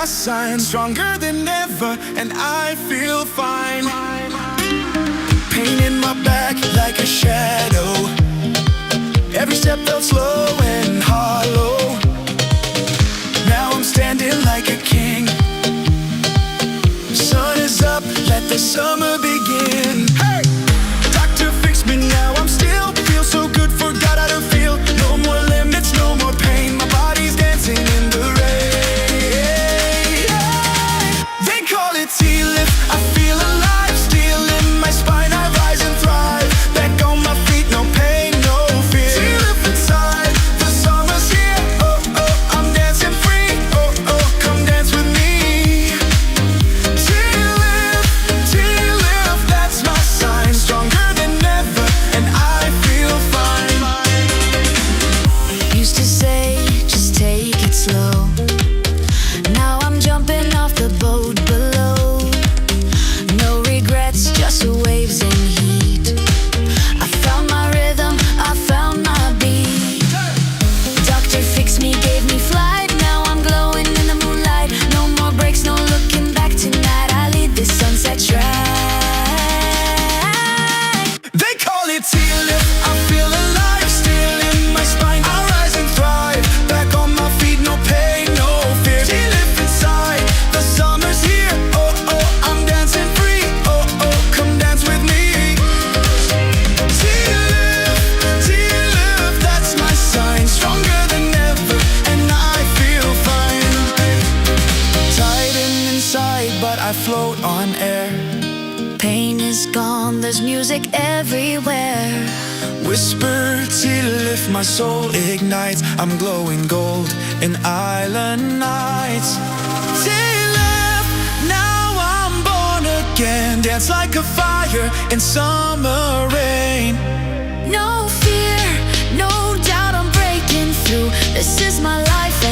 my sign, stronger than ever, and I feel fine. Pain in my back like a shadow, every step felt slow and hollow. Now I'm standing like a king. The sun is up, let the summer begin. Hey! Doctor fixed me now, I'm still feel so good, forgot how to feel. No more limits, no more pain, my body's dancing in the rain. They call it T-lift, I feel alive, still in my spine, I rise and thrive. Back on my feet, no pain, no fear. T-lift inside, the summer's here. Oh, oh, I'm dancing free. Oh, oh, come dance with me. T-lift, T-lift, that's my sign, stronger than ever, and I feel fine. Used to say, just take it slow. Now I'm jumping off the boat below. No regrets, just waves and heat. I found my rhythm, I found my beat. Doctor fixed me, gave me flight. Now I'm glowing in the moonlight. No more breaks, no looking back. Tonight I lead this sunset track. They call it T-lift, I feel alive, still in my spine, I rise and thrive. Back on my feet, no pain, no fear. T-lift inside, the summer's here. Oh, oh, I'm dancing free. Oh, oh, come dance with me. T-lift, T-lift, that's my sign, stronger than ever, and I feel fine. Tighten inside, but I float on air. Pain is gone, there's music everywhere. Whisper T-lift, my soul ignites. I'm glowing gold in island nights. T-lift, now I'm born again. Dance like a fire in summer rain. No fear, no doubt I'm breaking through. This is my life